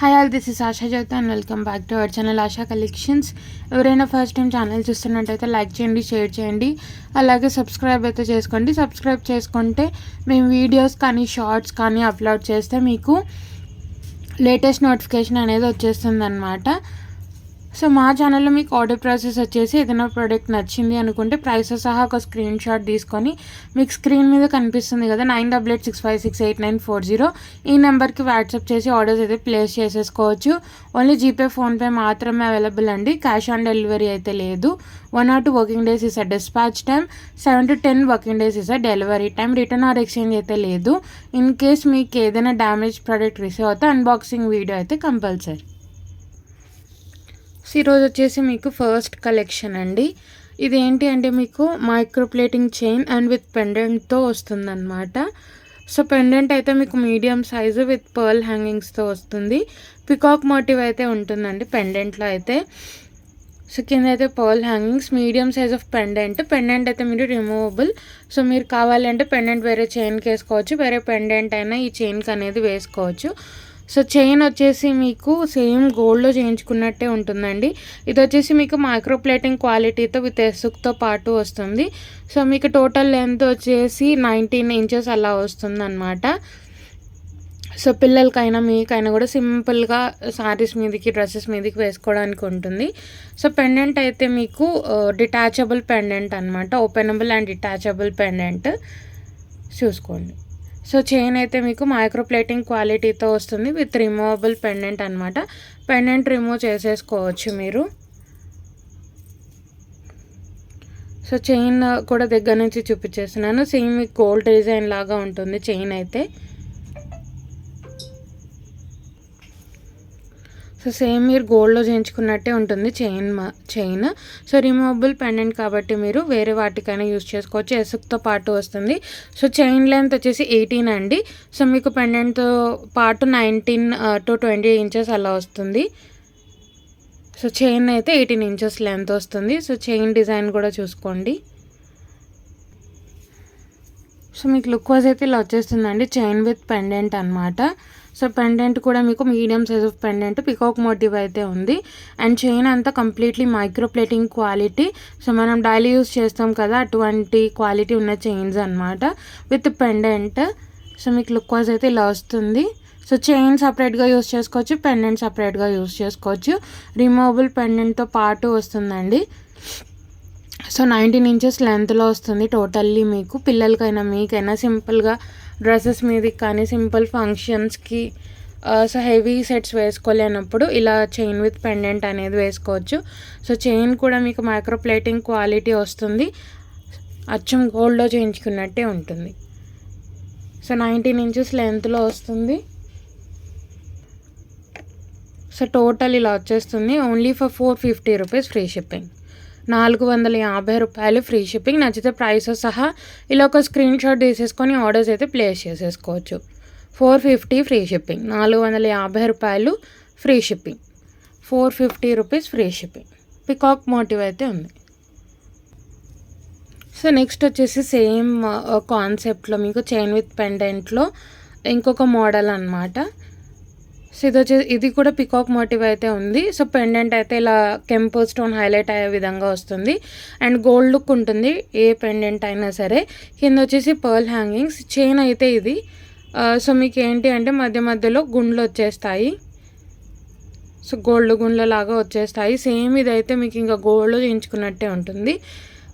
Hi all, this is Asha Jyothi and welcome back to our channel Asha collections. ఎవరైనా first time channel చూస్తున్నట్టయితే like చేయండి, share చేయండి, అలాగే subscribe అయితే చేసుకోండి. సబ్స్క్రైబ్ చేసుకుంటే మేము వీడియోస్ కానీ షార్ట్స్ కానీ అప్లోడ్ చేస్తే మీకు లేటెస్ట్ నోటిఫికేషన్ అనేది వచ్చేస్తుంది అన్నమాట. సో మా ఛానల్లో మీకు ఆర్డర్ ప్రాసెస్ వచ్చేసి ఏదైనా ప్రోడక్ట్ నచ్చింది అనుకుంటే ప్రైసెస్ సహా ఒక స్క్రీన్ షాట్ తీసుకొని మీకు స్క్రీన్ మీద కనిపిస్తుంది కదా 9886568940 ఈ నెంబర్కి వాట్సాప్ చేసి ఆర్డర్స్ అయితే ప్లేస్ చేసేసుకోవచ్చు. ఓన్లీ జీపే, ఫోన్పే మాత్రమే అవైలబుల్ అండి. క్యాష్ ఆన్ డెలివరీ అయితే లేదు. 1 or 2 working days is a dispatch time, 7 to 10 working days is a delivery time. Return or exchange అయితే లేదు. ఇన్ కేస్ మీకు ఏదైనా డ్యామేజ్ ప్రోడక్ట్ రిసీవ్ అవుతే అన్బాక్సింగ్ వీడియో అయితే కంపల్సరీ. ఈరోజు వచ్చేసి మీకు ఫస్ట్ కలెక్షన్ అండి. ఇదేంటి అంటే మీకు మైక్రోప్లేటింగ్ చైన్ అండ్ విత్ పెండెంట్తో వస్తుందన్నమాట. సో పెండెంట్ అయితే మీకు మీడియం సైజు విత్ పర్ల్ హ్యాంగింగ్స్తో వస్తుంది. పికాక్ మోటివ్ అయితే ఉంటుందండి పెండెంట్లో అయితే. సో కింద అయితే pearl hangings, medium size of pendant. Pendant అయితే మీరు రిమూవబుల్. సో మీరు కావాలంటే పెండెంట్ వేరే చైన్కి వేసుకోవచ్చు, వేరే పెండెంట్ అయినా ఈ చైన్కి అనేది వేసుకోవచ్చు. సో చైన్ వచ్చేసి మీకు సేమ్ గోల్డ్లో చేయించుకున్నట్టే ఉంటుందండి. ఇది వచ్చేసి మీకు మైక్రోప్లేటింగ్ క్వాలిటీతో విత్ ఎసుక్తో పాటు వస్తుంది. సో మీకు టోటల్ లెంత్ వచ్చేసి 19 inches అలా వస్తుంది అన్నమాట. సో పిల్లలకైనా మీకైనా కూడా సింపుల్గా సారీస్ మీదకి, డ్రెస్సెస్ మీదకి వేసుకోవడానికి ఉంటుంది. సో పెండెంట్ అయితే మీకు డిటాచబుల్ పెండెంట్ అనమాట. ఓపెనబుల్ అండ్ డిటాచబుల్ పెండెంట్ చూసుకోండి. సో చైన్ అయితే మీకు మైక్రోప్లేటింగ్ క్వాలిటీతో వస్తుంది విత్ రిమూవబుల్ పెండెంట్ అనమాట. పెండెంట్ రిమూవ్ చేసేసుకోవచ్చు మీరు. సో చైన్ కూడా దగ్గర నుంచి చూపించేస్తున్నాను. సేమ్ మీకు గోల్డ్ డిజైన్ లాగా ఉంటుంది చైన్ అయితే. సో సేమ్ మీరు గోల్డ్లో చేయించుకున్నట్టే ఉంటుంది చైన్. సో రిమూవబుల్ పెండెంట్ కాబట్టి మీరు వేరే వాటికైనా యూజ్ చేసుకోవచ్చు. ఎసుక్తో పాటు వస్తుంది. సో చైన్ లెంత్ వచ్చేసి 18 అండి. సో మీకు పెండెంట్తో పాటు 19 to 20 inches అలా వస్తుంది. సో చైన్ అయితే 18 inches లెంత్ వస్తుంది. సో చైన్ డిజైన్ కూడా చూసుకోండి. సో మీకు లుక్ వైజ్ అయితే ఇలా వచ్చేస్తుందండి చైన్ విత్ పెండెంట్ అనమాట. సో పెండెంట్ కూడా మీకు medium size of pendant, peacock motif అయితే ఉంది. అండ్ చైన్ అంతా కంప్లీట్లీ మైక్రోప్లేటింగ్ క్వాలిటీ. సో మనం డైలీ యూస్ చేస్తాం కదా, అటువంటి క్వాలిటీ ఉన్న చైన్స్ అనమాట విత్ పెండెంట్. సో మీకు లుక్ వైజ్ అయితే ఇలా వస్తుంది. సో చైన్ సపరేట్గా యూస్ చేసుకోవచ్చు, పెండెంట్ సపరేట్గా యూస్ చేసుకోవచ్చు. రిమూవబుల్ పెండెంట్తో పాటు వస్తుందండి. సో 19 inches లెంత్లో వస్తుంది టోటల్లీ. మీకు పిల్లలకైనా మీకైనా సింపుల్గా డ్రెస్సెస్ మీదకి కానీ సింపుల్ ఫంక్షన్స్కి సో హెవీ సెట్స్ వేసుకోలేనప్పుడు ఇలా చైన్ విత్ పెండెంట్ అనేది వేసుకోవచ్చు. సో చైన్ కూడా మీకు మైక్రోప్లేటింగ్ క్వాలిటీ వస్తుంది, అచ్చం గోల్డ్లో చేయించుకున్నట్టే ఉంటుంది. సో 19 inches లెంత్లో వస్తుంది. సో టోటల్ ఇలా వచ్చేస్తుంది. Only for 450 rupees free shipping. 450 రూపాయలు ఫ్రీ షిప్పింగ్. నచ్చితే ప్రైసెస్ సహా ఇలా ఒక స్క్రీన్ షాట్ తీసేసుకొని ఆర్డర్స్ అయితే ప్లేస్ చేసేసుకోవచ్చు. 450 ఫ్రీ షిప్పింగ్, 450 రూపాయలు free shipping, 450 rupees free shipping. Peacock motif అయితే ఉంది. సో నెక్స్ట్ వచ్చేసి సేమ్ కాన్సెప్ట్లో మీకు చైన్ విత్ పెండెంట్లో ఇంకొక మోడల్ అనమాట. సో ఇది కూడా పికాక్ మోటివ్ అయితే ఉంది. సో పెండెంట్ అయితే ఇలా కెంపు స్టోన్ హైలైట్ అయ్యే విధంగా వస్తుంది అండ్ గోల్డ్ లుక్ ఉంటుంది ఏ పెండెంట్ అయినా సరే. కింద వచ్చేసి పర్ల్ హ్యాంగింగ్స్. చైన్ అయితే ఇది. సో మీకు ఏంటి అంటే మధ్య మధ్యలో గుండ్లు వచ్చేస్తాయి. సో గోల్డ్ గుండ్ల లాగా వచ్చేస్తాయి. సేమ్ ఇదైతే మీకు ఇంకా గోల్డ్లో చేయించుకున్నట్టే ఉంటుంది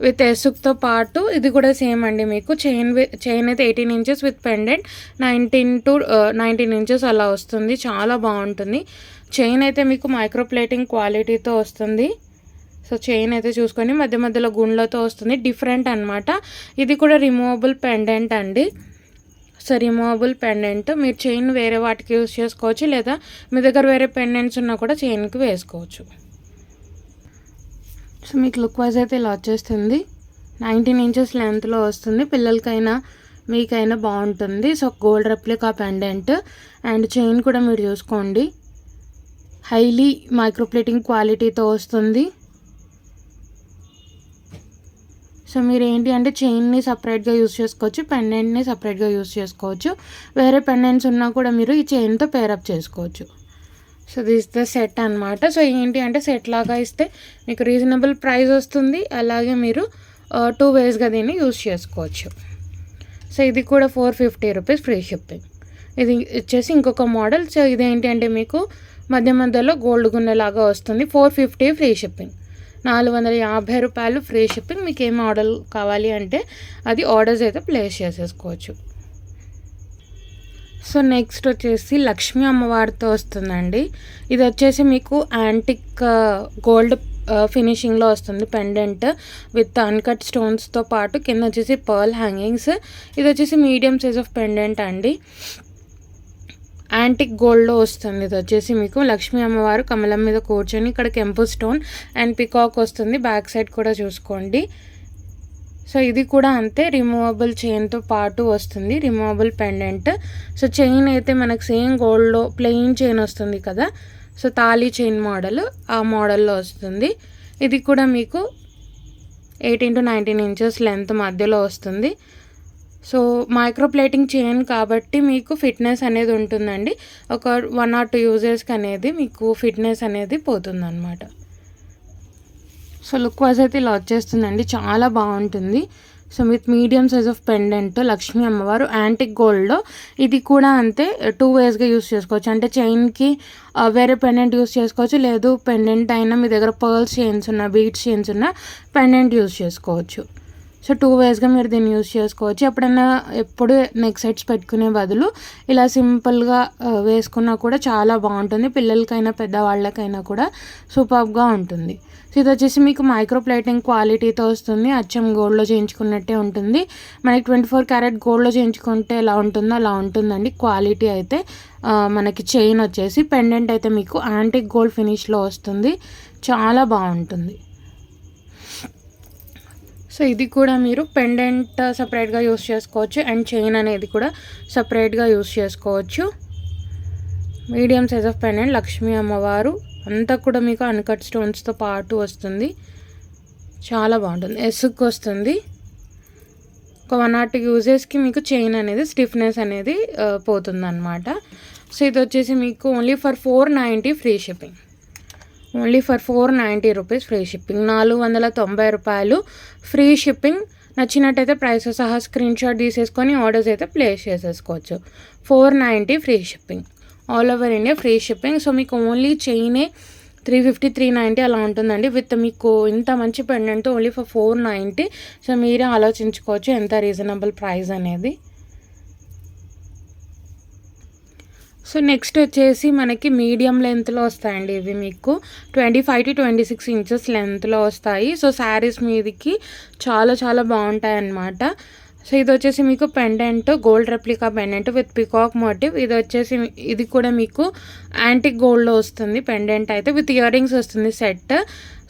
విత్ ఎసుక్తో పాటు. ఇది కూడా సేమ్ అండి. మీకు చైన్ అయితే 18 inches with pendant 19 to 19 inches అలా వస్తుంది. చాలా బాగుంటుంది. చైన్ అయితే మీకు మైక్రోప్లేటింగ్ క్వాలిటీతో వస్తుంది. సో చైన్ అయితే చూసుకొని మధ్య మధ్యలో గుండ్లతో వస్తుంది, డిఫరెంట్ అనమాట. ఇది కూడా రిమూవబుల్ పెండెంట్ అండి. So removable pendant. మీరు చైన్ వేరే వాటికి యూస్ చేసుకోవచ్చు, లేదా మీ దగ్గర వేరే పెండెంట్స్ ఉన్నా కూడా చైన్కి వేసుకోవచ్చు. సో మీకు లుక్ వైజ్ అయితే ఇలా వచ్చేస్తుంది. 19 inches లెంత్లో వస్తుంది. పిల్లలకైనా మీకైనా బాగుంటుంది. So gold replica pendant and chain కూడా మీరు చూసుకోండి హైలీ మైక్రోప్లేటింగ్ క్వాలిటీతో వస్తుంది. సో మీరు ఏంటి అంటే చైన్ని సపరేట్గా యూస్ చేసుకోవచ్చు, పెండెంట్ని సపరేట్గా యూస్ చేసుకోవచ్చు. వేరే పెండెంట్స్ ఉన్నా కూడా మీరు ఈ చైన్తో పేరప్ చేసుకోవచ్చు. సో దిస్ ద సెట్ అనమాట. సో ఏంటి అంటే సెట్ లాగా ఇస్తే మీకు రీజనబుల్ ప్రైస్ వస్తుంది, అలాగే మీరు 2 వేస్గా దీన్ని యూస్ చేసుకోవచ్చు. సో ఇది కూడా 450 రూపీస్ ఫ్రీ షిప్పింగ్. ఇది వచ్చేసి ఇంకొక మోడల్. సో ఇదేంటి అంటే మీకు మధ్యలో గోల్డ్ గున్నెలాగా వస్తుంది. 450 ఫ్రీ షిప్పింగ్, 450 రూపాయలు ఫ్రీ షిప్పింగ్. మీకు ఏ మోడల్ కావాలి అంటే అది ఆర్డర్స్ అయితే ప్లేస్ చేసేసుకోవచ్చు. సో నెక్స్ట్ వచ్చేసి లక్ష్మీ అమ్మవారితో వస్తుందండి. ఇది వచ్చేసి మీకు యాంటిక్ గోల్డ్ ఫినిషింగ్లో వస్తుంది పెండెంట్ విత్ అన్కట్ స్టోన్స్తో పాటు కింద వచ్చేసి పర్ల్ హ్యాంగింగ్స్. ఇది వచ్చేసి మీడియం సైజ్ ఆఫ్ పెండెంట్ అండి, యాంటిక్ గోల్డ్లో వస్తుంది. ఇది వచ్చేసి మీకు లక్ష్మీ అమ్మవారు కమలం మీద కూర్చొని, ఇక్కడ కెంపు స్టోన్ అండ్ పికాక్ వస్తుంది. బ్యాక్ సైడ్ కూడా చూసుకోండి. సో ఇది కూడా అంతే, రిమూవబుల్ చైన్తో పాటు వస్తుంది, రిమూవబుల్ పెండెంట్. సో చైన్ అయితే మనకు సేమ్ గోల్డ్లో ప్లెయిన్ చైన్ వస్తుంది కదా, సో తాళీ చైన్ మోడల్, ఆ మోడల్లో వస్తుంది. ఇది కూడా మీకు 18 to 19 ఇంచెస్ లెంత్ మధ్యలో వస్తుంది. సో మైక్రో ప్లేటింగ్ చైన్ కాబట్టి మీకు ఫిట్నెస్ అనేది ఉంటుందండి. ఒక 1 or 2 యూజెస్కి అనేది మీకు ఫిట్నెస్ అనేది పోతుందన్నమాట. సో లుక్ వైజ్ అయితే ఇలా వచ్చేస్తుందండి, చాలా బాగుంటుంది. So with medium size of pendant Lakshmi అమ్మవారు యాంటిక్ గోల్డ్లో. ఇది కూడా అంతే, 2 వేస్గా యూస్ చేసుకోవచ్చు. అంటే చైన్కి వేరే పెండెంట్ యూస్ చేసుకోవచ్చు, లేదు పెండెంట్ అయినా మీ దగ్గర పర్ల్స్ చైన్స్ ఉన్న, బీడ్స్ చైన్స్ ఉన్న పెండెంట్ యూస్ చేసుకోవచ్చు. సో 2 వేస్గా మీరు దీన్ని యూస్ చేసుకోవచ్చు. ఎప్పుడు నెక్ సెట్స్ పెట్టుకునే బదులు ఇలా సింపుల్గా వేసుకున్నా కూడా చాలా బాగుంటుంది. పిల్లలకైనా పెద్దవాళ్ళకైనా కూడా సూపర్గా ఉంటుంది. సో ఇది వచ్చేసి మీకు మైక్రో ప్లేటింగ్ క్వాలిటీతో వస్తుంది, అచ్చం గోల్డ్లో చేయించుకున్నట్టే ఉంటుంది. మనకి 24 క్యారెట్ గోల్డ్లో చేయించుకుంటే ఎలా ఉంటుందో అలా ఉంటుందండి క్వాలిటీ అయితే. మనకి చైన్ వచ్చేసి పెండెంట్ అయితే మీకు యాంటిక్ గోల్డ్ ఫినిష్లో వస్తుంది, చాలా బాగుంటుంది. సో ఇది కూడా మీరు పెండెంట్ సపరేట్గా యూస్ చేసుకోవచ్చు అండ్ చైన్ అనేది కూడా సపరేట్గా యూస్ చేసుకోవచ్చు. Medium size of pendant Lakshmi అమ్మవారు అంతా కూడా మీకు అన్కట్ స్టోన్స్తో పాటు వస్తుంది, చాలా బాగుంటుంది. ఎస్కి వస్తుంది. ఒక 1 or 2 యూజెస్కి మీకు చైన్ అనేది స్టిఫ్నెస్ అనేది పోతుందన్నమాట. సో ఇది వచ్చేసి మీకు only for 490 free shipping, only for 490 rupees free shipping, 490 రూపాయలు ఫ్రీ షిప్పింగ్. నచ్చినట్టయితే ప్రైస్ సహా స్క్రీన్ షాట్ తీసేసుకొని ఆర్డర్స్ అయితే ప్లేస్ చేసేసుకోవచ్చు. 490 free shipping, all over India free shipping. So మీకు ఓన్లీ చైనే 350, 390 అలా ఉంటుందండి. విత్ మీకు ఇంత మంచి పెండెంట్ ఓన్లీ ఫర్ 490. సో మీరే ఆలోచించుకోవచ్చు ఎంత రీజనబుల్ ప్రైస్ అనేది. సో నెక్స్ట్ వచ్చేసి మనకి మీడియం లెంత్లో వస్తాయండి ఇవి, మీకు 25 to 26 ఇంచెస్ లెంత్లో వస్తాయి. సో శారీస్ మీదకి చాలా చాలా బాగుంటాయి అన్నమాట. సో ఇది వచ్చేసి మీకు pendant gold replica pendant with peacock motif. ఇది కూడా మీకు యాంటిక్ గోల్డ్లో వస్తుంది పెండెంట్ అయితే, విత్ ఇయర్ రింగ్స్ వస్తుంది సెట్.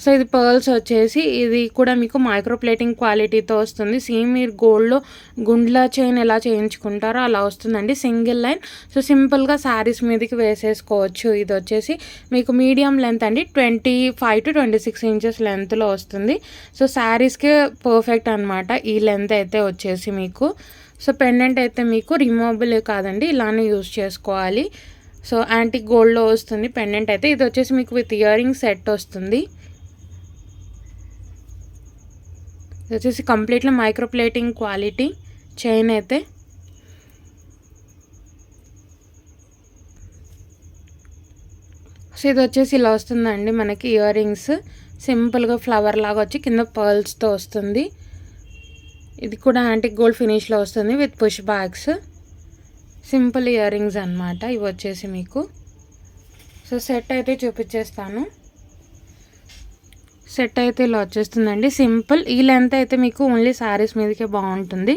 సో ఇది పర్ల్స్ వచ్చేసి ఇది కూడా మీకు మైక్రో ప్లేటింగ్ క్వాలిటీతో వస్తుంది. సేమ్ మీరు గోల్డ్లో గుండ్ల చైన్ ఎలా చేయించుకుంటారో అలా వస్తుందండి, సింగిల్ లైన్. సో సింపుల్గా శారీస్ మీదకి వేసేసుకోవచ్చు. ఇది వచ్చేసి మీకు మీడియం లెంత్ అండి, 25 to 26 ఇంచెస్ లెంత్లో వస్తుంది. సో శారీస్కి పర్ఫెక్ట్ అనమాట ఈ లెంత్ అయితే వచ్చేసి మీకు. సో పెండెంట్ అయితే మీకు రిమూవబుల్ కాదండి, ఇలానే యూజ్ చేసుకోవాలి. సో యాంటిక్ గోల్డ్లో వస్తుంది పెండెంట్ అయితే. ఇది వచ్చేసి మీకు విత్ ఇయర్ రింగ్ సెట్ వస్తుంది. ఇది వచ్చేసి completely micro plating quality chain అయితే. సో ఇది వచ్చేసి ఇలా వస్తుందండి మనకి ఇయర్ రింగ్స్, సింపుల్గా ఫ్లవర్ లాగా వచ్చి కింద పర్ల్స్తో వస్తుంది. ఇది కూడా యాంటిక్ గోల్డ్ ఫినిష్లో వస్తుంది with push bags, simple ear rings అనమాట ఇవి వచ్చేసి మీకు. సో సెట్ అయితే చూపించేస్తాను. సెట్ అయితే ఇలా వచ్చేస్తుందండి సింపుల్. ఈ లెంత్ అయితే మీకు ఓన్లీ శారీస్ మీదకే బాగుంటుంది.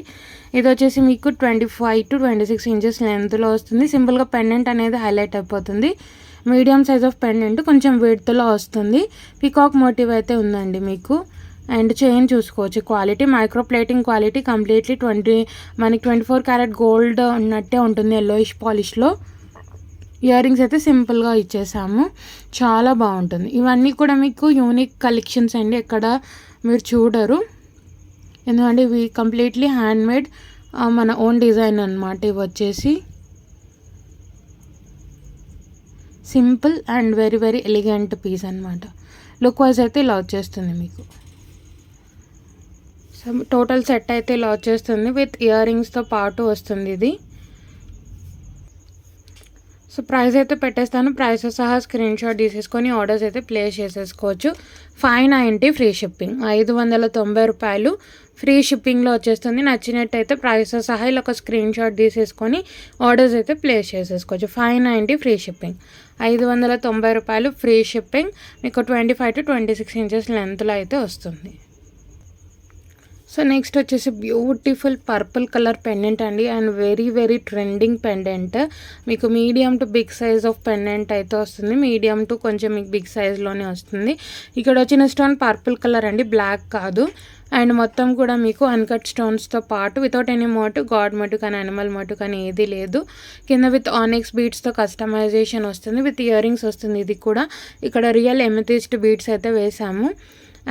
ఇది వచ్చేసి మీకు 25 to 26 ఇంచెస్ లెంత్లో వస్తుంది. సింపుల్గా పెండెంట్ అనేది హైలైట్ అయిపోతుంది. మీడియం సైజ్ ఆఫ్ పెండెంట్ కొంచెం విడ్త్లో వస్తుంది. పికాక్ మోటివ్ అయితే ఉందండి మీకు. అండ్ చైన్ చూసుకోవచ్చు, quality micro plating quality completely మనకి 24 క్యారెట్ గోల్డ్ ఉన్నట్టే ఉంటుంది ఎల్లోయిష్ పాలిష్లో. ఇయర్ రింగ్స్ అయితే సింపుల్గా ఇచ్చేసాము, చాలా బాగుంటుంది. ఇవన్నీ కూడా మీకు యూనిక్ కలెక్షన్స్ అండి, ఎక్కడ మీరు చూడరు. ఎందుకంటే ఇవి కంప్లీట్లీ హ్యాండ్మేడ్, మన ఓన్ డిజైన్ అనమాట. ఇవి వచ్చేసి simple and very very elegant piece అనమాట. లుక్ వైజ్ అయితే ఇలా వచ్చేస్తుంది మీకు. సో టోటల్ సెట్ అయితే ఇలా వచ్చేస్తుంది విత్ ఇయర్ రింగ్స్తో పాటు వస్తుంది ఇది. సో ప్రైస్ అయితే పెట్టేస్తాను. ప్రైస్ సహా స్క్రీన్ షాట్ తీసేసుకొని ఆర్డర్స్ అయితే ప్లేస్ చేసేసుకోవచ్చు. 590 ఫ్రీ షిప్పింగ్, 590 రూపాయలు ఫ్రీ షిప్పింగ్లో వచ్చేస్తుంది. నచ్చినట్టయితే ప్రైస్ సహా ఇలా ఒక స్క్రీన్ షాట్ తీసేసుకొని ఆర్డర్స్ అయితే ప్లేస్ చేసేసుకోవచ్చు. 590 ఫ్రీ షిప్పింగ్, 590 రూపాయలు ఫ్రీ షిప్పింగ్. మీకు 25 to 26 ఇంచెస్ లెంత్లో అయితే వస్తుంది. సో నెక్స్ట్ వచ్చేసి బ్యూటిఫుల్ పర్పుల్ కలర్ పెండెంట్ అండి, and very very trending pendant. మీకు medium to big size of pendant అయితే వస్తుంది. మీడియం టు కొంచెం మీకు బిగ్ సైజ్లోనే వస్తుంది. ఇక్కడ వచ్చిన స్టోన్ పర్పుల్ కలర్ అండి, బ్లాక్ కాదు. అండ్ మొత్తం కూడా మీకు అన్కట్ స్టోన్స్తో పాటు వితౌట్ ఎనీ మోటు, గాడ్ మోటు కానీ అనిమల్ మోటు కానీ ఏది లేదు. కింద విత్ ఆనిక్స్ బీడ్స్తో కస్టమైజేషన్ వస్తుంది, విత్ ఇయర్ రింగ్స్ వస్తుంది. ఇది కూడా ఇక్కడ రియల్ ఎమెథిస్ట్ బీడ్స్ అయితే వేసాము.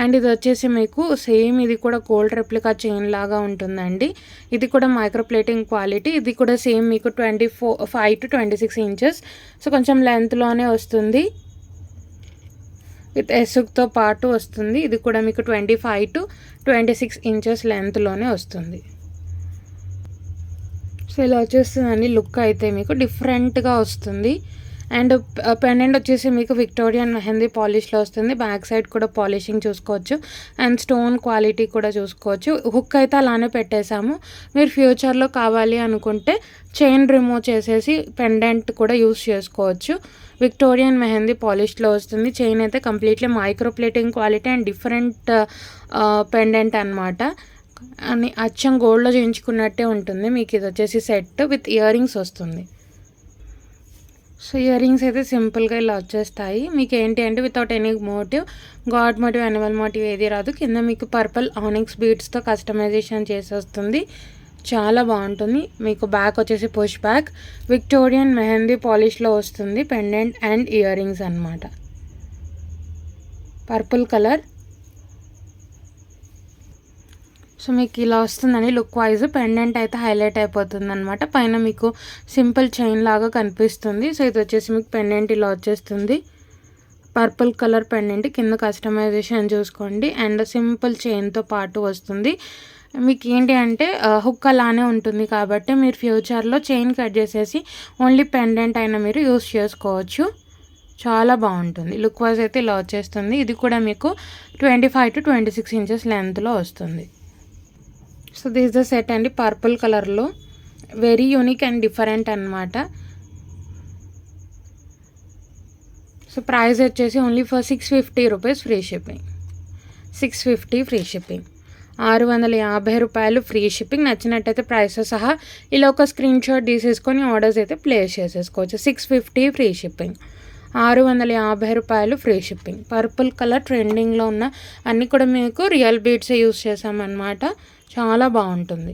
అండ్ ఇది వచ్చేసి మీకు సేమ్ ఇది కూడా గోల్డ్ రెప్లికా చైన్ లాగా ఉంటుందండి. ఇది కూడా మైక్రోప్లేటింగ్ క్వాలిటీ. ఇది కూడా సేమ్ మీకు 25 to 26 ఇంచెస్. సో కొంచెం లెంత్లోనే వస్తుంది, విత్ ఎసుక్తో పాటు వస్తుంది. ఇది కూడా మీకు 25 to 26 ఇంచెస్ లెంత్లోనే వస్తుంది. సో ఇలా వచ్చేస్తుందండి లుక్ అయితే మీకు డిఫరెంట్గా వస్తుంది. అండ్ పెండెంట్ వచ్చేసి మీకు విక్టోరియన్ మెహందీ పాలిష్లో వస్తుంది. బ్యాక్ సైడ్ కూడా పాలిషింగ్ చూసుకోవచ్చు, అండ్ స్టోన్ క్వాలిటీ కూడా చూసుకోవచ్చు. హుక్ అయితే అలానే పెట్టేశాము. మీరు ఫ్యూచర్లో కావాలి అనుకుంటే చైన్ రిమూవ్ చేసేసి పెండెంట్ కూడా యూస్ చేసుకోవచ్చు. విక్టోరియన్ మెహందీ పాలిష్లో వస్తుంది. చైన్ అయితే completely microplating quality and different pendant అనమాట. అని అచ్చం గోల్డ్లో చేయించుకున్నట్టే ఉంటుంది. మీకు ఇది వచ్చేసి సెట్ విత్ ఇయర్ రింగ్స్ వస్తుంది. సో ఇయర్ రింగ్స్ అయితే సింపుల్గా ఇలా వచ్చేస్తాయి. మీకు ఏంటి అంటే without any motive, god motive, animal motive ఏది రాదు. కింద మీకు పర్పుల్ ఆనిక్స్ బీడ్స్తో కస్టమైజేషన్ చేసి వస్తుంది. చాలా బాగుంటుంది. మీకు బ్యాక్ వచ్చేసి పుష్ బ్యాక్ విక్టోరియన్ మెహందీ పాలిష్లో వస్తుంది. పెండెంట్ అండ్ ఇయర్ రింగ్స్ అనమాట. Purple colour. సో మీకు ఇలా వస్తుందని లుక్ వైజ్ పెండెంట్ అయితే హైలైట్ అయిపోతుంది అనమాట. పైన మీకు సింపుల్ చైన్ లాగా కనిపిస్తుంది. సో ఇది వచ్చేసి మీకు పెండెంట్ ఇలా వచ్చేస్తుంది. పర్పుల్ కలర్ పెండెంట్, కింద కస్టమైజేషన్ చూసుకోండి. అండ్ సింపుల్ చైన్తో పాటు వస్తుంది. మీకు ఏంటి అంటే హుక్ అలానే ఉంటుంది కాబట్టి మీరు ఫ్యూచర్లో చైన్ కట్ చేసేసి ఓన్లీ పెండెంట్ అయినా మీరు యూస్ చేసుకోవచ్చు. చాలా బాగుంటుంది. లుక్ వైజ్ అయితే ఇలా వచ్చేస్తుంది. ఇది కూడా మీకు 25 to 26 ఇంచెస్ లెంత్లో వస్తుంది. సో దిస్ ద సెట్ అండి, పర్పుల్ కలర్లో వెరీ యూనిక్ అండ్ డిఫరెంట్ అనమాట. సో ప్రైస్ వచ్చేసి only for 650 rupees free shipping. 650 free shipping, 650 రూపాయలు ఫ్రీ షిప్పింగ్. నచ్చినట్టయితే ప్రైస్ సహా ఇలా ఒక స్క్రీన్ షాట్ తీసేసుకొని ఆర్డర్స్ అయితే ప్లేస్ చేసేసుకోవచ్చు. 650 ఫ్రీ షిప్పింగ్, 650 రూపాయలు ఫ్రీ షిప్పింగ్. పర్పుల్ కలర్ ట్రెండింగ్లో ఉన్న అన్నీ కూడా మీకు రియల్ బీడ్స్ యూస్ చేసామన్నమాట. చాలా బాగుంటుంది.